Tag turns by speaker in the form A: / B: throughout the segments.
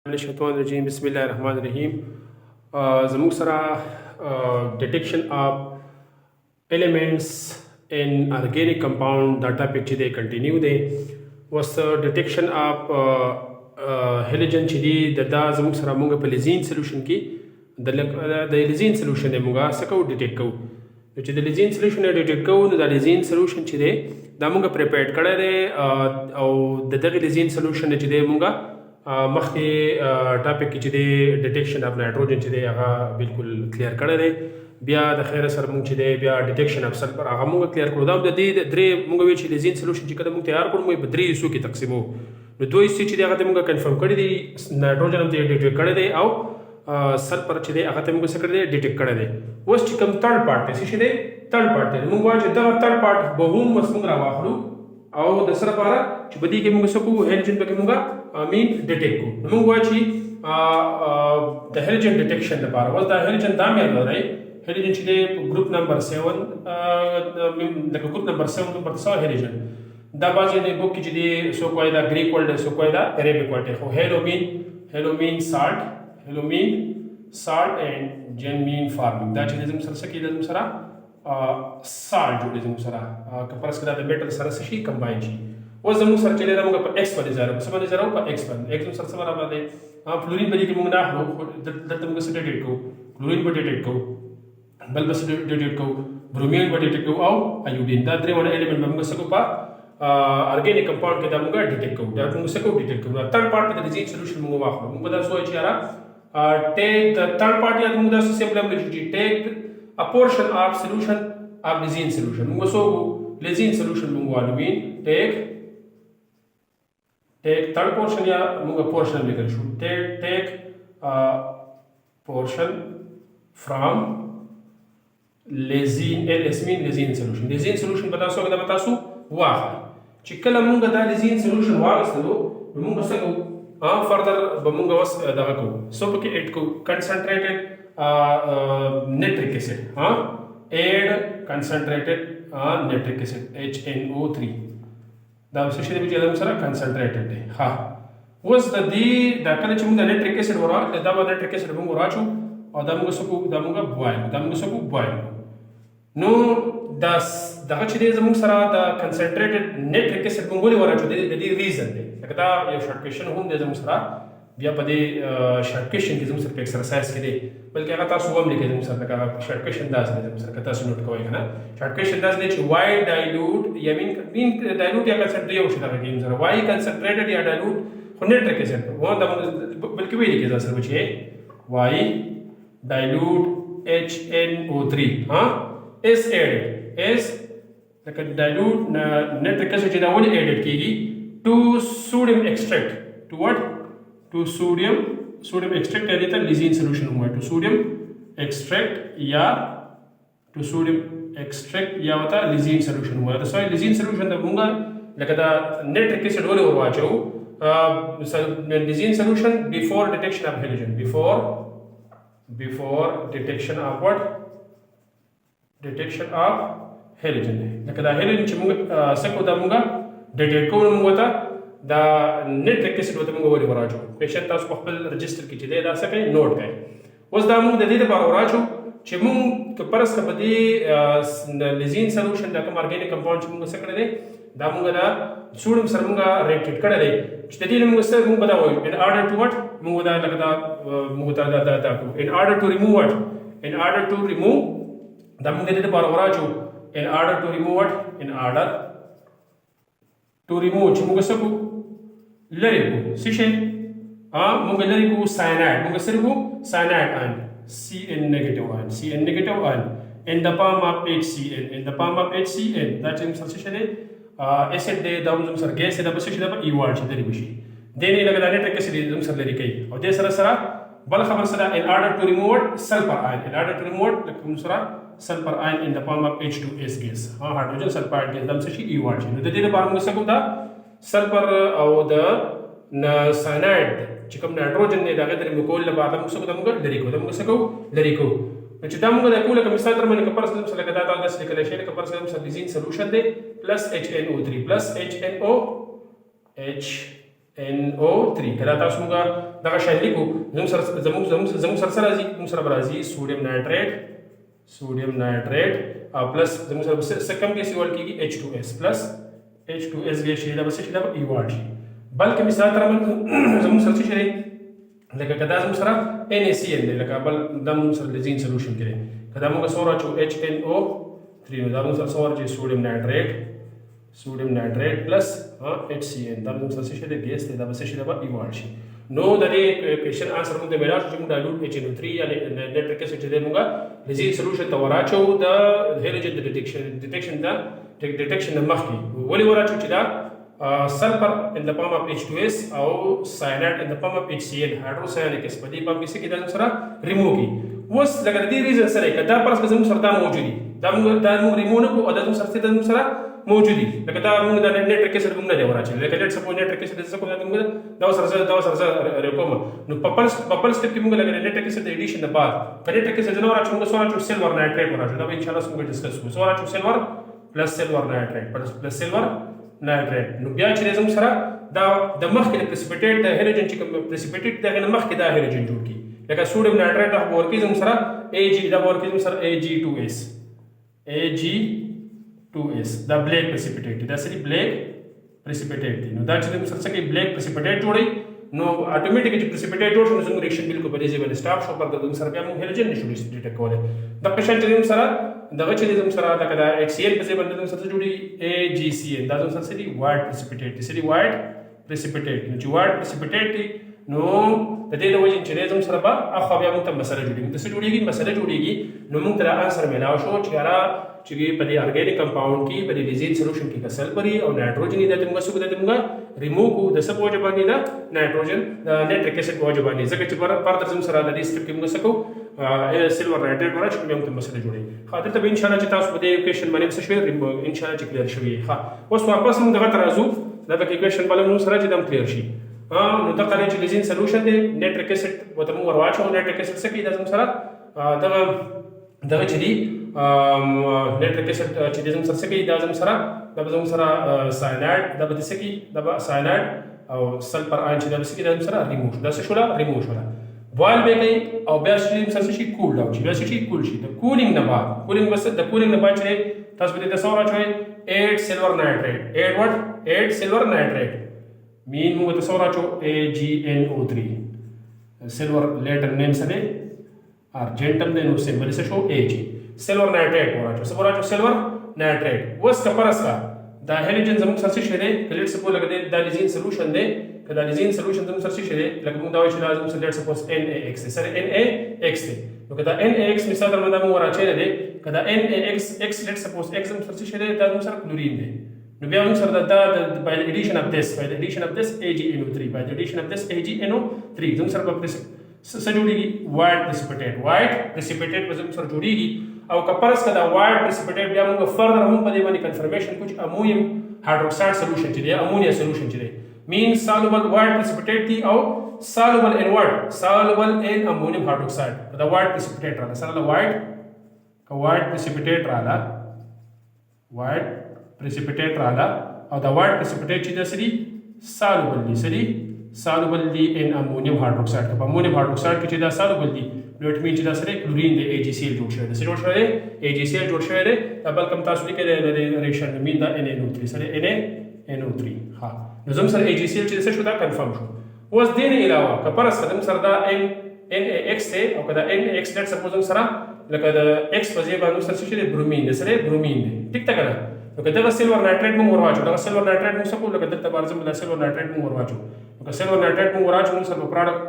A: الشیطان الرجیم بسم الله الرحمن الرحیم زموږ سره detection of elements in organic compound دا ټاپک چې دی کنټینیو دی وس detection of halogen چې دی دا زموږ سره موږ په لیزین سولوشن کې د لیزین سولوشن موږ سکو ډیټیکټ کوو چې د لیزین سولوشن ډیټیکټ کوو نو د لیزین سولوشن چې دی دا موږ پریپیئر کړی دی او د دغه لیزین سولوشن چې دی موږ مخکې ټاپک کې چې دی ډیټیکشن اف نایټروجن چې دی هغه بالکل کلیر کړی دی بیا د خیر سره موږ چې دی بیا ډیټیکشن اف سلفر هغه موږ کلیر کړو دا د دې درې موږ وی چې لیزین سولوشن چې کله موږ تیار کړو موږ په درې حصو کې تقسیمو نو دوه حصې چې دی هغه موږ کنفرم کړی دی نایټروجن هم ډیټیکټ کړی دی او سلفر چې دی هغه ته موږ څه کړی دی ډیټیکټ کړی دی اوس چې کوم تھرډ پارت دی چې دی تھرډ پارت دی موږ وایو چې دا تھرډ پارت به هم موږ راواخلو او د سره لپاره چې بدی کې موږ سکو هیلجن پکې موږ مین ډیټیکټ کو موږ وایو چې د هیلجن ډیټیکشن لپاره ول دا هیلجن دا مې لري هیلجن چې دی ګروپ نمبر 7 د ګروپ نمبر 7 نمبر 7 هیلجن دا بازي نه بو کې چې دی سو کوی دا گریک ورډ سو کوی دا عربیک ورډ خو هیلومین سالت اینڈ جنمین فارمینګ دا چې زم سره کې زم سره سالت جوړې زم سره کپرس کړه د میټل سره شي کمباین شي اوس زموږ سره چې دا موږ په ایکس باندې زارو په باندې زارو په ایکس باندې سره سره باندې فلورین باندې کې موږ نه اخلو دلته موږ سره ډیټیکټ کوو کلورین باندې ډیټیکټ کوو بل بس ډیټیکټ کوو برومین باندې ډیټیکټ کوو او ایودین دا درې ونه الیمنٹ موږ سره په ارګینیک کمپاوند کې دا موږ ډیټیکټ کوو دا موږ سره ډیټیکټ کوو تھرډ پارت د لیزین سولوشن موږ واخلو موږ دا سوچ یاره take the third party and موږ دا سمپل امبلیټی take a portion of solution of لیزین سولوشن موږ سو لیزین سولوشن موږ والوین take third portion या मुंगा portion लेकर शू take portion from lezim solution बता सो वाह चिकला मुंगा दा लेज़ीन solution वागस तो मुंगा सको further बमुंगा वस दागा को सो पके ऐड को concentrated nitric acid add concentrated nitric acid HNO3 دا څه شي چې زموږ سره کنسنټریټډ دی ها اوس د دې دا کله چې موږ نیټریک اسید ورا دا به نیټریک اسید موږ راچو او دا موږ سکو دا موږ بوایل نو دا دغه چې زموږ سره د کنسنټریټډ نیټریک اسید موږ ولې وراچو د دې ریزن دی لکه دا یو شارټ کوېشن هم دی زموږ سره بیا په دې شارټ کوېشن کې زموږ سره په ایکسرسایز کې دی بلکې هغه تاسو هم لیکئ زموږ سره دا شارټ کوېشن داسې دی زموږ سره تاسو نوٹ کوئ کنه شارټ کوېشن داسې دی چې why dilute یا مین dilute یا کنسنټریټ یو شي دا کې زره why concentrated یا dilute خو نیټریک اسید و دا بلکې ویل کې دا سره بچي why dilute HNO3 is added is لکه dilute نیټریک اسید چې دا ولې اډډ کیږي to sodium extract to what to sodium extract यानी था लिजीन सॉल्यूशन हुआ है to sodium extract या होता लिजीन सॉल्यूशन हुआ है तो सो लिजीन सॉल्यूशन दा मुंगा लकदा नेट्रिक एसिड वाले और वाचो लिजीन solution before detection of halogen before detection of what detection of halogen लकदा halogen چې मुंगा सको दा मुंगा डिटेक्ट को मुंगा था دا نیټریک اسید وته موږ ولې وراچو پیشنټ تاسو په خپل رجستر کې چې دا څه کوي نوٹ کوي اوس دا موږ د دې لپاره وراچو چې موږ کپرس کپدي لیزین سولوشن دا کوم ارګینیک کمپاوند چې موږ څه کړی دی دا موږ دا سوډیم سره موږ ریټیټ کړی دی چې د دې موږ سره موږ بداوي ان order to what موږ دا لکه موږ دا in order to remove what in order to remove دا موږ د دې لپاره وراچو in order to remove what in order to remove چې موږ څه کو لری کو سیشه موږ لری کو سایناید موږ سره کو سایناید ان Cn negative ion in the palm of HCl دا چې موږ سره دی اسید دی دا موږ سره ګیس دی په څه دی ایوال چې لري بشي د نه لګا نیټریک اسید موږ سره لري کوي او د سره بل خبر سره in order to remove sulfur ion کوم سره sulfur ion in the form of H2S gas hydrogen sulfide gas دم څه شي ایوال چې د دې لپاره موږ څه کوو دا سلفر او د سایناید چې کوم نایټروجن دی دا غیر مکول لپاره موږ څه کوو لری کو چې دا موږ د کوله کوم مثال تر باندې کپرس سره لګا دا د لیکل شي کپرس سره لیزین سولوشن دی پلس HNO3 پلس NO3 کله تاسو موږ دغه شان لیکو زموږ سره راځي موږ سره راځي سوډیم نایټریټ او پلس زموږ سره کم کې سیول کېږي H2S پلس H2S به شي دا به څه شي دا به ایوال شي بلکې مثال تر زموږ سره څه شي لکه کدا زموږ سره NaCN دی لکه بل د موږ سره لزین سولوشن کړي کدا موږ سره چو HNO3 دا موږ سره ورچې سوډیم نایټریټ پلس HCN دا موږ سره څه شي د ګیس دی دا به څه شي دا به ایوال شي نو د دې کوېشن انسر موږ د میلاټ چې موږ ډایلوټ HNO3 یا نیټریک اسید چې موږ لزین سولوشن ته وراچو د هیلوجن د ډیټیکشن مخکې ولې وراچو چې دا sulfur in the form of H2S او cyanide in the form of HCN hydrocyanic acid په دې پام کې څه کې دا سره ریموو کی اوس لکه د دې ریزن سره کدا پرس به زموږ سره دا موجودي دا موږ ریموو نه کوو دا زموږ سره موجودي لکه دا موږ د نیټریک اسید موږ نه دی وراچل لکه لیټ سپوز نیټریک اسید څه کوو موږ دا سره ریکوم نو په پل سټپ کې موږ لکه نیټریک اسید د ایډیشن د بعد نیټریک اسید نه وراچو موږ سره سیلور نایټریټ وراچو دا به ان شاء الله موږ ډیسکس کوو سره سیلور پلس سیلور نایټریټ پلس سیلور نایټریټ نو بیا چې زموږ سره دا د مخکې د پریسپیټیټ د هیلوجن چې کوم پریسپیټیټ دغه مخکې دا هیلوجن جوړ کی لکه سوډیم نایټریټ د ورکی زموږ سره Ag دا ورکی زموږ سره Ag2S دا بلیک پریسپیټیټ دا سری بلیک پریسپیټیټ دی نو دا چې زموږ سره کې بلیک پریسپیټیټ جوړي نو اتوماتیکلی چې پریسپیټیټ جوړ شو نو زموږ ریاکشن بالکل په دې ځای باندې سټاپ شو پر د زموږ سره بیا موږ هیلوجن نشو ډیټیکټ کولای د پیشنټ زموږ سره دغه چې زموږ سره دا کدا HCl په ځای باندې زموږ سره جوړي AgCN دا زموږ سره دی وایټ پریسپیټیټ دی سری وایټ پریسپیټیټ نو چې وایټ پریسپیټیټ دی نو د دې د وجې چې زموږ سره به اخو بیا موږ ته مسله جوړیږي د څه جوړیږي مسله جوړیږي نو موږ تر انسر ملاو شو چې را چې په دې ارګانیک کمپاوند کې په دې ریزین سولوشن کې کسل پري او نایټروجن د موږ څه د موږ ریموو کو د څه په وجه باندې دا نایټروجن د نیټریک اسید په وجه باندې ځکه چې پر زموږ سره د دې سټپ کې موږ څه کوو سیلور نایټریټ ورچ موږ ته مسله جوړي خاطر ته ان شاء الله چې تاسو په دې کوېشن باندې څه شوي ان شاء الله چې کلیر شوي ها اوس واپس موږ دغه ترازو دا په کوېشن باندې موږ سره چې دم کلیر شي نو دا کله چې لزین سولوشن دی نیټریک اسید وته موږ ورواچو نیټریک اسید څه کوي دا زموږ سره دغه چې دی نیټریک اسید چې زموږ سره څه کوي دا زموږ سره ساینایډ دا به څه کوي دا به ساینایډ او سلفر آین چې دا به څه کوي دا زموږ سره ریموو دا څه شوله ریموو شوله بوایل به کوي او بیا چې سره شي کول ډاون شي بیا شي کول شي د کولینګ نه بعد کولینګ چې تاسو به د څو راچوي 8 سیلور نایټریټ 8 سیلور نایټریټ مین موږ ته څو راچو AgNO3 سیلور لیټر نیم سره ارجنټم د نو سیمبل څه شو Ag سیلور نایټریټ ورچو سیلور نایټریټ اوس کپرس کا دا هیلوجن زموږ سره څه دی کلیټ سپو لګه دا لزین سولوشن دی کدا لزین سولوشن زموږ سره څه دی لکه موږ دا وایو چې لازم سره لیټ سپوز NaX سره NaX دی نو کدا NaX مثال درنه موږ راچې نه دی کدا NaX لیټ سپوز X زموږ سره څه دی دا زموږ سره کلورین دی نو بیا موږ سره دا by the addition of this AgNO3 by the addition of this AgNO3 زموږ سره په څه جوړیږي وایټ پریسپیټیټ په زموږ سره جوړیږي او کپرس کدا وایټ پریسپیټیټ بیا موږ فردر هم په دې باندې کنفرمیشن کوم امونیم هایدروکساید سولوشن چې دی امونیا سولوشن چې دی مین سولوبل وایټ پریسپیټیټ دی او سولوبل ان امونیم هایدروکساید دا وایټ پریسپیټیټ راځي سره وایټ پریسپیټیټ راځي او دا وایټ پریسپیټیټ چې د سولوبل دی ان امونیم هایدروکساید په امونیم هایدروکساید کې چې دا سولوبل دی نو اټ مین چې دا سره کلورین دی AgCl جوړ شوی دی AgCl جوړ شوی دی دا بل کوم تاسو لیکل د ریاکشن مین دا NaNO3 سره NaNO3 ها نو زم سره AgCl چې څه شو دا کنفرم شو اوس دې نه علاوه کپرس قدم سره دا NaX ته او کدا NaX لیټ سپوز سره لکه د X په ځای باندې سره څه دی برومین دی سره برومین دی ټیک تا کنه نو کدا سیلور نایټریټ موږ ورواچو دا سیلور نایټریټ موږ سکو لکه دلته بارزم د سیلور نایټریټ موږ ورواچو نو سیلور نایټریټ موږ ورواچو موږ سره پروډکټ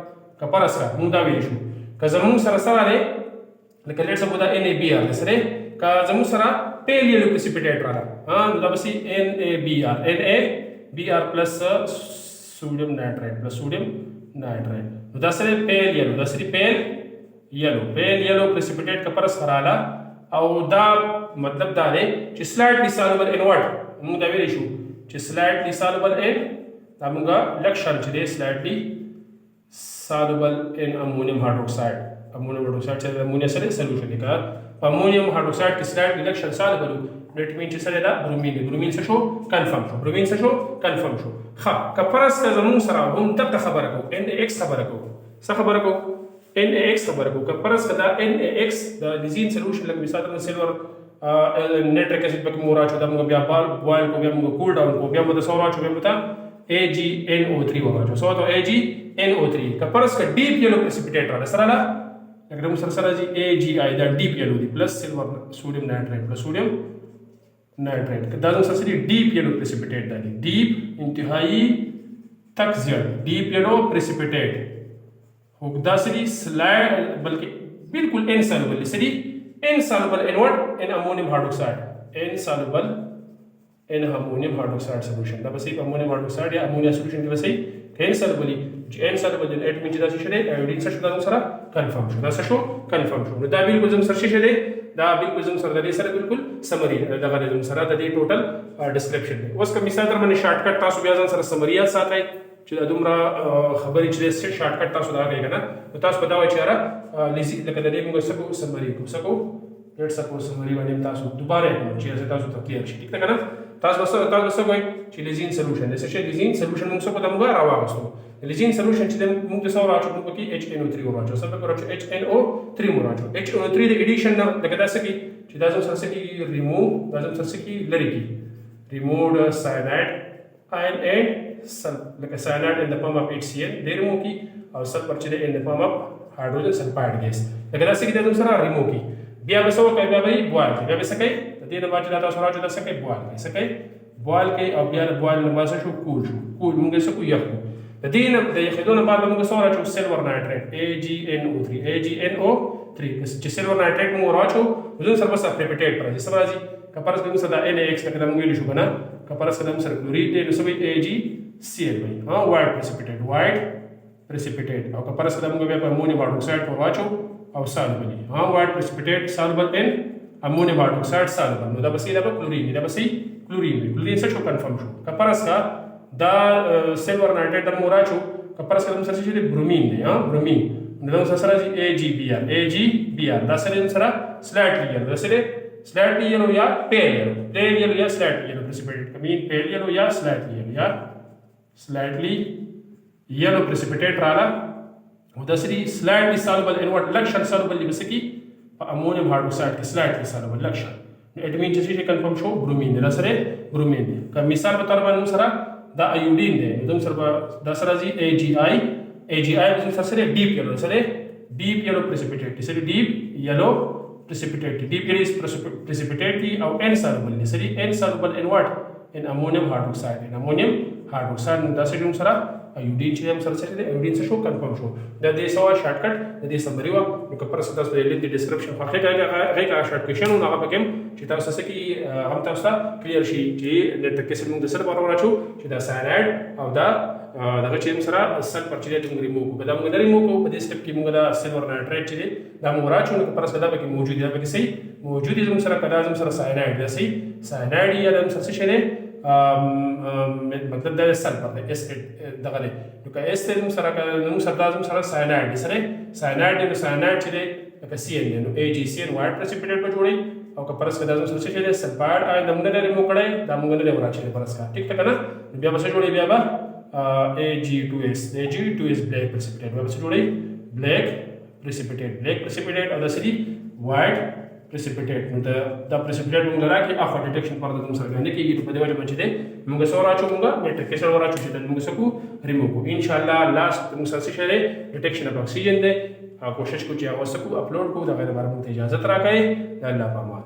A: کپرس سره موږ دا ویل شو که زموږ سره دی لکه لیټ سپوز دا NaBr سره که زموږ سره پیل یلو پریسپیټیټ راځي نو دا به سي NaBr پلس سوډیم نایټریټ نو دا سره پیل یلو پریسپیټیټ کپرس رااله او دا مطلب دا دی چې سلایټلی سولوبل ان واټ موږ دا ویل شو چې سلایټلی سولوبل ان دا موږ لکشن چې دی سلایټلی soluble in ammonium hydroxide چې امونیا سره سولوشن دی کا امونیم هایدروکساید کې سلایټ ریډکشن soluble it means چې سره دا برومین څه شو کنفرم شو برومین څه شو کنفرم شو ښه که فرض که زموږ سره هم دغه خبره کوو NaX خبره کوو څه خبره کوو NaX خبره کوو که فرض که دا NaX د لیزین سولوشن لکه مثال د سیلور نیټریک اسید پکې مو راچو دا موږ بیا بوایل کو بیا موږ کول ډاون کو بیا موږ د سور راچو بیا موږ AgNO3 وراچو سو ته AgNO3 که فرض که ډیپ یلو پریسپیټیټ را سره لا एकदम सरसरा जी AgI दा deep yellow दी plus silver sodium nitrate plus sodium nitrate दादम सरसरी deep yellow precipitate दा deep इंतहाई तक ज़्यादा डीप येलो प्रेसिपिटेट होगदा सरी स्लाइड बल्कि बिल्कुल इनसॉल्युबल सरी insoluble in what in ammonium hydroxide insoluble in ammonium hydroxide solution दा बस अमोनियम हाइड्रोक्साइड या अमोनिया सॉल्यूशन की वजह इनसॉल्युबल इनसॉल्युबल एट में जदा शे आयोडीन से शुदा सरा कंफर्म शुदा से शो कंफर्म शो दा बिल्कुल जम सर शे दा बिल्कुल जम सर दा सर बिल्कुल समरी दा गले जम सर दा टोटल डिस्क्रिप्शन उसका मिसाल तर मैंने शॉर्टकट तासु ब्याजन सर समरिया साथ है چې دومره خبرې چې شارټکټ تاسو دا غوښنه نو تاسو په دا وایي چې را لیزي لکه د دې موږ سکو سمری کو سکو ډېر سکو سمری باندې تاسو دوباره چې تاسو ته کلیئر شي ٹھیک ده کنه تاسو وسه وایي چې لیزین سولوشن د څه لیزین سولوشن موږ څه په دمو راوغستو لیزین سولوشن چې موږ د سور راچو موږ کې HNO3 ورچو سبا ورچو HNO3 ورچو HNO3 د اډیشن نه لکه دا څه کی چې دا زم سره کی ریموو دا زم سره کی لری کی ریمووډ ساینایډ ion and sulfur like cyanide in the form of HCl they remove की और sulfur चले in the form of hydrogen sulfide gas like ऐसे की दादम सरा remove की बिया बसो कई बिया भाई boil की बिया बस कई तीन बार चला तो सरा जो दस कई boil के और बिया boil में बस शो cool मुंगे से कोई यक तीन ده ياخدون بعد मुंगे सरा जो silver nitrate AgNO3 जिस silver nitrate मुंगे राचो उधर सर बस precipitate पर जिस तरह जी कपारस के मुंगे सदा NaX का कदम मुंगे लिशु बना कपारस कदम सर क्लोरीन दे सभी AgCl भाई हाँ white precipitate और कपारस कदम मुंगे पे अमोनियम हाइड्रोक्साइड पर राचो और soluble हाँ white precipitate soluble in ammonium hydroxide soluble नो दा बसी क्लोरीन से शो कंफर्म शो कपारस का दा सिल्वर नाइट्रेट दम राचो कपारस कदम सर से ब्रोमीन दे हाँ ब्रोमीन नदम सर से AgBr दा सर सरा slightly yellow या pale yellow या slightly yellow precipitate mean pale yellow या slightly yellow precipitate राला उधसरी slightly soluble in what लक्षण soluble बस की अमोनियम हाइड्रोक्साइड के slightly soluble लक्षण it means जैसे कंफर्म शो ब्रोमीन दे सरे ब्रोमीन दे का मिसाल बता रहा हूं सरा दा आयोडीन दे उदम सर दा सरा जी AgI उदम सरे deep yellow precipitate सरे deep yellow precipitate deep yellow is precipitate or insoluble necessary insoluble in what in ammonium hydroxide da se jum sara iodine che sara se iodine se show confirm show da de sawa shortcut da de summary wa ko par sa tas link description fa ga shortcut shanu na ga bagem che ta sa ki ham ta sa clear shi che net ke se mung de sar bara chu che da cyanide au da daga che sara sal par che de remove ko da mung da remove ko de step ki mung da silver nitrate che da mung ra chu ko par sa da ba ki mawjud da ba ki sei mawjud is sara kada sara cyanide da sei cyanide ya da sara se che मतलब ده सल्फर ده एसिड दगले दुका एसिड नु सरा का नु सरदाजम सरा साइनाइड सरे साइनाइड चले का CN नु AgCN वाइट प्रेसिपिटेट में जोड़ी और का परस का दाजम सर चले सल्फाइड आ नमने रे रिमूव करे दामंगने रे बरा चले परस का ठीक है ना बिया बस जोड़ी बिया बा Ag2S ब्लैक प्रेसिपिटेट बस जोड़ी ब्लैक प्रेसिपिटेट और दसरी वाइट precipitate नु दा precipitate नु लरा कि आफा डिटेक्शन पर दम सर गने कि ये पदेवा जब चले मुंगा सोरा चुंगा मेट्रिक के सोरा चुचे मुंगा सकू रिमूव को इंशाल्लाह लास्ट मुंगा से चले डिटेक्शन ऑफ ऑक्सीजन दे कोशिश को चिया वसकू अपलोड को दा बारे में इजाजत रखे अल्लाह पामा